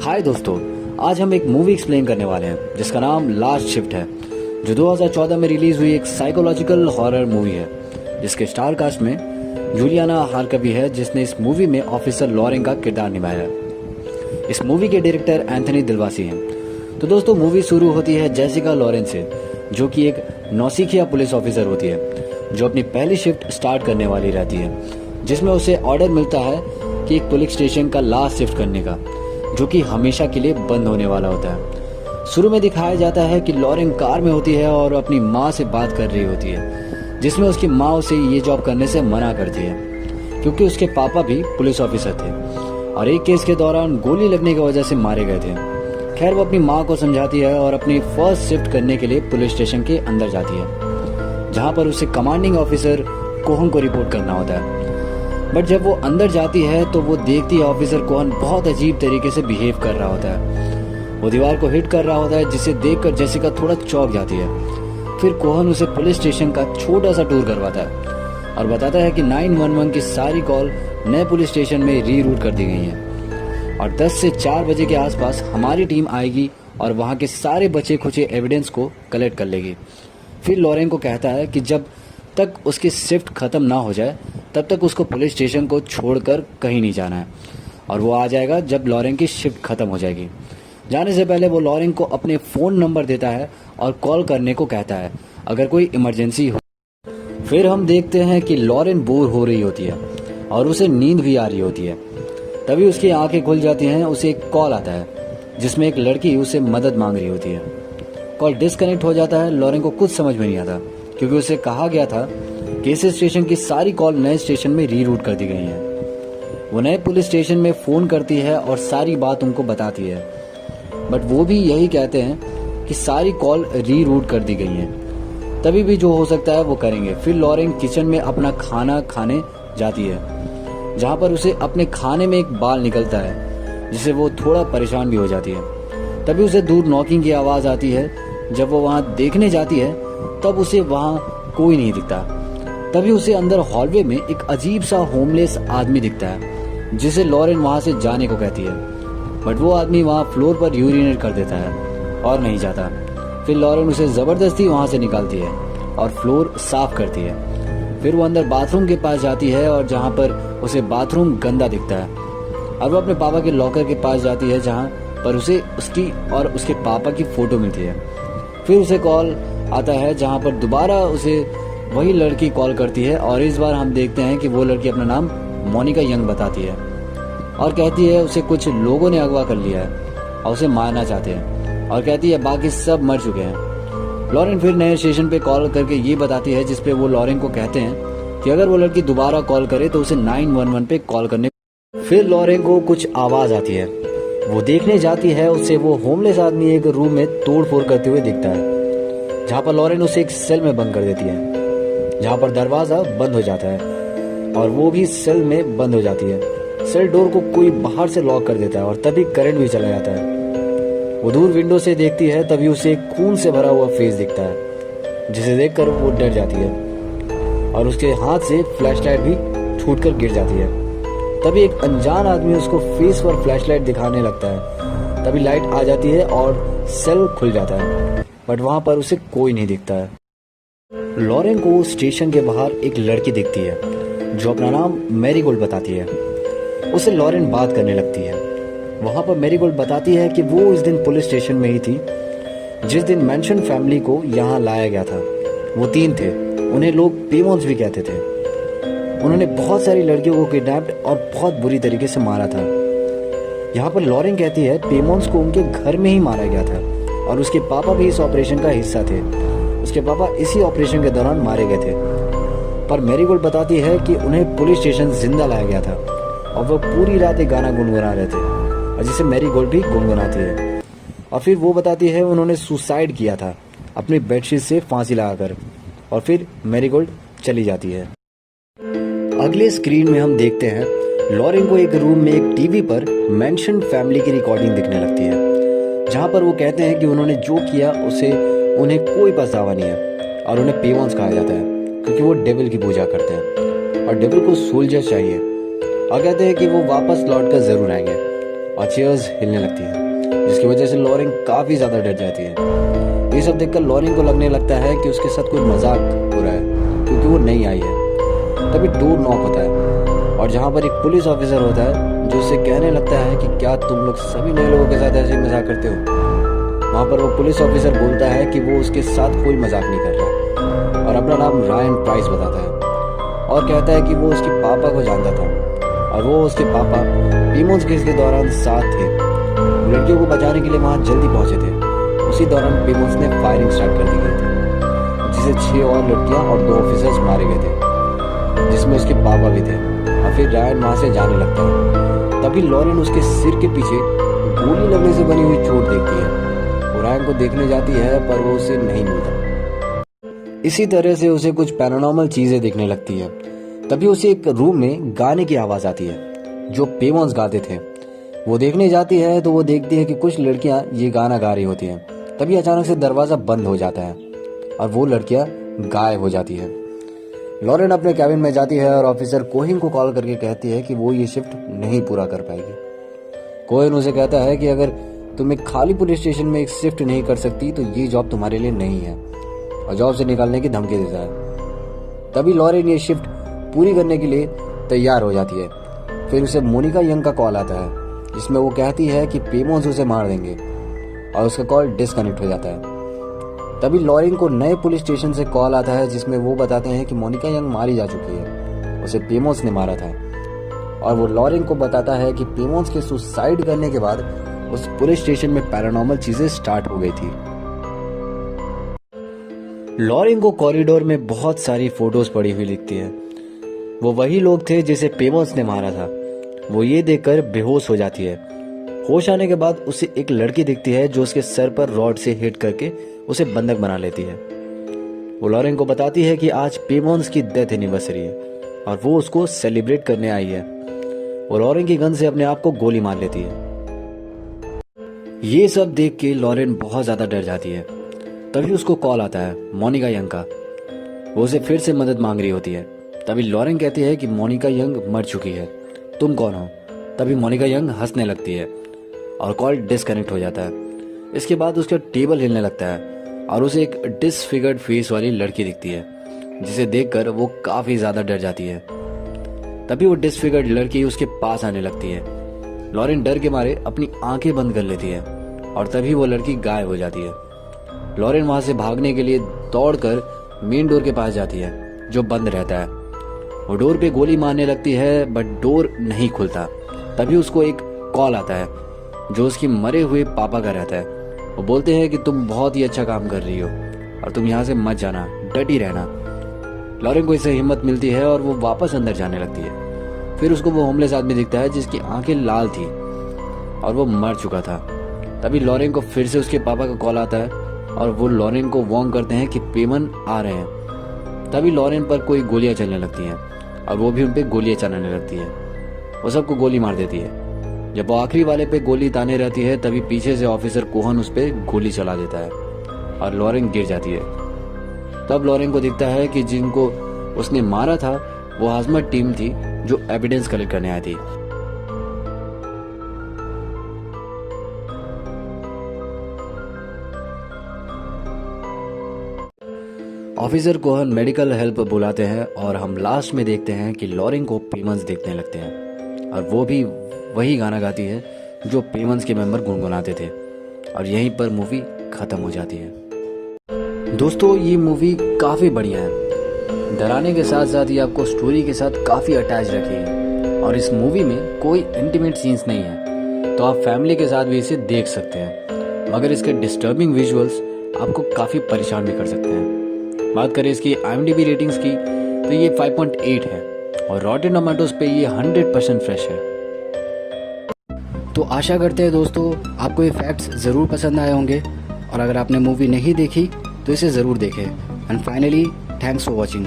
हाय दोस्तों, आज हम एक मूवी एक्सप्लेन करने वाले हैं जिसका नाम लास्ट शिफ्ट है, जो 2014 में रिलीज हुई एक साइकोलॉजिकल हॉरर मूवी है, जिसके स्टार कास्ट में जूलियाना हारकवी है, जिसने इस मूवी में ऑफिसर लॉरेन का किरदार निभाया है। इस मूवी के डायरेक्टर एंथनी दिलवासी हैं। तो दोस्तों, मूवी शुरू होती है जेसिका लॉरेन से, जो कि एक नौसिखिया पुलिस ऑफिसर होती है, जो अपनी पहली शिफ्ट स्टार्ट करने वाली रहती है, जिसमें उसे ऑर्डर मिलता है कि एक पुलिस स्टेशन का लास्ट शिफ्ट करने का, जो कि हमेशा के लिए बंद होने वाला होता है। शुरू में दिखाया जाता है कि लॉरेन कार में होती है और अपनी माँ से बात कर रही होती है, जिसमें उसकी माँ उसे ये जॉब करने से मना करती है, क्योंकि उसके पापा भी पुलिस ऑफिसर थे और एक केस के दौरान गोली लगने की वजह से मारे गए थे। खैर, वो अपनी माँ को समझाती है और अपनी फर्स्ट शिफ्ट करने के लिए पुलिस स्टेशन के अंदर जाती है, जहाँ पर उसे कमांडिंग ऑफिसर कोहन को रिपोर्ट करना होता है। बट जब वो अंदर जाती है तो वो देखती है ऑफिसर कोहन बहुत अजीब तरीके से बिहेव कर रहा होता है। वो दीवार को हिट कर रहा होता है, जिसे देखकर जेसिका थोड़ा चौंक जाती है। फिर कोहन उसे पुलिस स्टेशन का छोटा सा टूर करवाता है और बताता है कि 911 की सारी कॉल नए पुलिस स्टेशन में रीरूट कर दी गई हैं और 10 से 4 बजे के आसपास हमारी टीम आएगी और वहाँ के सारे बचे खुचे एविडेंस को कलेक्ट कर लेगी। फिर लॉरेन को कहता है कि जब तक उसकी शिफ्ट खत्म ना हो जाए तब तक उसको पुलिस स्टेशन को छोड़कर कहीं नहीं जाना है, और वो आ जाएगा जब लॉरेन की शिफ्ट खत्म हो जाएगी। जाने से पहले वो लॉरेन को अपने फ़ोन नंबर देता है और कॉल करने को कहता है अगर कोई इमरजेंसी हो। फिर हम देखते हैं कि लॉरेन बोर हो रही होती है और उसे नींद भी आ रही होती है। तभी उसकी आंखें खुल जाती हैं। उसे एक कॉल आता है जिसमें एक लड़की उसे मदद मांग रही होती है। कॉल डिस्कनेक्ट हो जाता है। लॉरेन को कुछ समझ में नहीं आता, क्योंकि उसे कहा गया था कि इस स्टेशन की सारी कॉल नए स्टेशन में रीरूट कर दी गई हैं। वो नए पुलिस स्टेशन में फ़ोन करती है और सारी बात उनको बताती है, बट वो भी यही कहते हैं कि सारी कॉल रीरूट कर दी गई हैं। तभी भी जो हो सकता है वो करेंगे। फिर लॉरेन किचन में अपना खाना खाने जाती है, जहाँ पर उसे अपने खाने में एक बाल निकलता है, जिससे वो थोड़ा परेशान भी हो जाती है। तभी उसे दूर नॉकिंग की आवाज़ आती है। जब वो वहाँ देखने जाती है तब उसे वहाँ कोई नहीं दिखता। तभी उसे अंदर हॉलवे में एक अजीब सा होमलेस आदमी दिखता है, जिसे लॉरेन वहाँ से जाने को कहती है, बट वो आदमी वहाँ फ्लोर पर यूरिनेट कर देता है और नहीं जाता। फिर लॉरेन उसे ज़बरदस्ती वहाँ से निकालती है और फ्लोर साफ करती है। फिर वो अंदर बाथरूम के पास जाती है और जहाँ पर उसे बाथरूम गंदा दिखता है, और वो अपने पापा के लॉकर के पास जाती है, जहाँ पर उसे उसकी और उसके पापा की फ़ोटो मिलती है। फिर उसे कॉल आता है, जहाँ पर दोबारा उसे वही लड़की कॉल करती है, और इस बार हम देखते हैं कि वो लड़की अपना नाम मोनिका यंग बताती है और कहती है उसे कुछ लोगों ने अगवा कर लिया है और उसे मारना चाहते हैं, और कहती है बाकी सब मर चुके हैं। लॉरेन फिर नए स्टेशन पे कॉल करके ये बताती है, जिसपे वो लॉरेन को कहते हैं कि अगर वो लड़की दोबारा कॉल करे तो उसे 911 पे कॉल करने। फिर लॉरेन को कुछ आवाज़ आती है। वो देखने जाती है। उससे वो होमलेस आदमी एक रूम में तोड़ फोड़ करते हुए दिखता है, जहाँ पर लॉरेन उसे एक सेल में बंद कर देती है, जहाँ पर दरवाज़ा बंद हो जाता है और वो भी सेल में बंद हो जाती है। सेल डोर को कोई बाहर से लॉक कर देता है और तभी करंट भी चला जाता है। वो दूर विंडो से देखती है, तभी उसे एक खून से भरा हुआ फेस दिखता है, जिसे देखकर वो डर जाती है और उसके हाथ से फ्लैशलाइट भी छूटकर गिर जाती है। तभी एक अनजान आदमी उसको फेस पर फ्लैशलाइट दिखाने लगता है। तभी लाइट आ जाती है और सेल खुल जाता है, बट वहाँ पर उसे कोई नहीं दिखता है। लॉरेन को स्टेशन के बाहर एक लड़की दिखती है, जो अपना नाम मैरीगोल्ड बताती है। उससे लॉरेन बात करने लगती है। वहाँ पर मैरीगोल्ड बताती है कि वो उस दिन पुलिस स्टेशन में ही थी जिस दिन मैंशन फैमिली को यहाँ लाया गया था। वो 3 थे। उन्हें लोग पेमोन्स भी कहते थे। उन्होंने बहुत सारी लड़कियों को किडनैप्ड और बहुत बुरी तरीके से मारा था। यहाँ पर लॉरेन कहती है पेमोन्स को उनके घर में ही मारा गया था और उसके पापा भी इस ऑपरेशन का हिस्सा थे। उसके पापा इसी ऑपरेशन के दौरान मारे गए थे। पर मैरीगोल्ड बताती है कि उन्हें पुलिस स्टेशन जिंदा लाया गया था और वो पूरी रात एक गाना गुनगुना रहे थे, और जिसे मैरीगोल्ड भी गुनगुनाती है। और फिर वो बताती है उन्होंने सुसाइड किया था अपनी बेडशीट से फांसी लगाकर, और फिर मैरीगोल्ड चली जाती है। अगले स्क्रीन में हम देखते हैं लॉरेन को एक रूम में एक टीवी पर मैंशन फैमिली की रिकॉर्डिंग दिखने लगती है, जहाँ पर वो कहते हैं कि उन्होंने जो किया उसे उन्हें कोई पछतावा नहीं है और उन्हें पेमोन्स कहा जाता है, क्योंकि वो डेविल की पूजा करते हैं। और डेविल को सोल्जर चाहिए और कहते हैं कि वो वापस लौट कर ज़रूर आएंगे और चेयर्स हिलने लगती है, जिसकी वजह से लॉरेन काफ़ी ज़्यादा डर जाती है। ये सब देखकर लॉरेन को लगने लगता है कि उसके साथ कोई मजाक हो रहा है क्योंकि वो नहीं आई है। तभी डोर नॉक होता है और जहाँ पर एक पुलिस ऑफिसर होता है जो उसे कहने लगता है कि क्या तुम लोग सभी नए लोगों के साथ ऐसे मजाक करते हो। वहाँ पर वो पुलिस ऑफिसर बोलता है कि वो उसके साथ कोई मजाक नहीं कर रहा और अपना नाम रायन प्राइस बताता है और कहता है कि वो उसके पापा को जानता था और वो उसके पापा पीमोन्स केस के दौरान साथ थे। लड़कियों को बचाने के लिए वहाँ जल्दी पहुँचे थे। उसी दौरान पीमोन्स ने फायरिंग स्टार्ट कर दी गई थी, जिसे 6 और लड़कियाँ और 2 ऑफिसर्स मारे गए थे, जिसमें उसके पापा भी थे। और फिर रायन वहाँ से जाने लगता है। तभी लॉरेन उसके सिर के पीछे गोली लगने से बनी हुई चोट देखती है। वो रायन को देखने जाती है पर वो उसे नहीं मिलता। इसी तरह से उसे कुछ पैरानॉर्मल चीजें दिखने लगती है। तभी उसे एक रूम में गाने की आवाज आती है जो पेमोन्स गाते थे। वो देखने जाती है तो वो देखती है कि कुछ लड़कियां ये गाना गा रही होती हैं। तभी अचानक से दरवाजा बंद हो जाता है और वो लड़कियां गायब हो जाती है। लॉरेन अपने कैबिन में जाती है और ऑफिसर कोहिन को कॉल करके कहती है कि वो ये शिफ्ट नहीं पूरा कर पाएगी। कोहिन उसे कहता है कि अगर तुम एक खाली पुलिस स्टेशन में एक शिफ्ट नहीं कर सकती तो ये जॉब तुम्हारे लिए नहीं है, और जॉब से निकालने की धमकी देता है। तभी लॉरेन ये शिफ्ट पूरी करने के लिए तैयार हो जाती है। फिर उसे मोनिका यंग का कॉल आता है जिसमें वो कहती है कि पेमोन्स उसे मार देंगे और उसका कॉल डिस्कनेक्ट हो जाता है। तभी लॉरेन को नए पुलिस स्टेशन से कॉल आता है जिसमें वो बताते हैं कि मोनिका यंग मारी जा चुकी है, उसे पेमोन्स ने मारा था। और वो लॉरेन को बताता है कि पेमोन्स के सुसाइड करने के बाद उस पुलिस स्टेशन में पैरानॉर्मल चीजें स्टार्ट हो गई थी। लॉरेन को कॉरिडोर में बहुत सारी फोटोज पड़ी हुई दिखती है। वो वही लोग थे जिसे पेमोन्स ने मारा था। वो ये देखकर बेहोश हो जाती है। होश आने के बाद उसे एक लड़की दिखती है जो उसके सर पर रॉड से हिट करके उसे बंधक बना लेती है। वो लॉरेन को बताती है कि आज पेमोन्स की डेथ एनिवर्सरी है और वो उसको सेलिब्रेट करने आई है। वो लॉरेन की गन से अपने आप को गोली मार लेती है। ये सब देख के लॉरेन बहुत ज्यादा डर जाती है। तभी उसको कॉल आता है मोनिका यंग का। वो उसे फिर से मदद मांग रही होती है। तभी लॉरेन कहती है कि मोनिका यंग मर चुकी है, तुम कौन हो। तभी मोनिका यंग हंसने लगती है और कॉल डिस्कनेक्ट हो जाता है। इसके बाद उसका टेबल हिलने लगता है और उसे एक डिसफिगर्ड फेस वाली लड़की दिखती है, जिसे देखकर वो काफी ज्यादा डर जाती है। तभी वो डिसफिगर्ड लड़की उसके पास आने लगती है। लॉरेन डर के मारे अपनी आंखें बंद कर लेती है और तभी वो लड़की गायब हो जाती है। लॉरेन वहां से भागने के लिए दौड़कर मेन डोर के पास जाती है जो बंद रहता है। वो डोर पे गोली मारने लगती है बट डोर नहीं खुलता। तभी उसको एक कॉल आता है जो उसके मरे हुए पापा का रहता है। वो बोलते हैं कि तुम बहुत ही अच्छा काम कर रही हो और तुम यहाँ से मत जाना, डटी रहना। लॉरेन को इससे हिम्मत मिलती है और वो वापस अंदर जाने लगती है। फिर उसको वो होमलेस आदमी दिखता है जिसकी आंखें लाल थी और वो मर चुका था। तभी लॉरेन को फिर से उसके पापा का कॉल आता है और वो लॉरेन को वार्न करते हैं कि पेमन आ रहे हैं। तभी लॉरेन पर कोई गोलियां चलने लगती हैं और वो भी उन पे गोलियां चलाने लगती है। वो सबको गोली मार देती है। जब वो आखिरी वाले पे गोली ताने रहती है तभी पीछे से ऑफिसर कोहन उस पे गोली चला देता है और लॉरेन गिर जाती है। तब लॉरेन को दिखता है कि जिनको उसने मारा था वो हाजमत टीम थी जो एविडेंस कलेक्ट करने आई थी। ऑफिसर कोहन मेडिकल हेल्प बुलाते हैं और हम लास्ट में देखते हैं कि लॉरेन को पेमन्स देखने लगते हैं और वो भी वही गाना गाती है जो पेमन्स के मेंबर गुनगुनाते थे और यहीं पर मूवी खत्म हो जाती है। दोस्तों ये मूवी काफ़ी बढ़िया है। डराने के साथ साथ ये आपको स्टोरी के साथ काफ़ी अटैच रखेगी और इस मूवी में कोई इंटीमेट सीन्स नहीं है तो आप फैमिली के साथ भी इसे देख सकते हैं, मगर इसके डिस्टर्बिंग विजुअल्स आपको काफ़ी परेशान भी कर सकते हैं। बात करें इसकी IMDb रेटिंग्स की तो ये 5.8 है और रॉटेन टोमेटोज पे ये 100% फ्रेश है। तो आशा करते हैं दोस्तों आपको ये फैक्ट्स ज़रूर पसंद आए होंगे और अगर आपने मूवी नहीं देखी तो इसे ज़रूर देखें। And finally thanks for watching.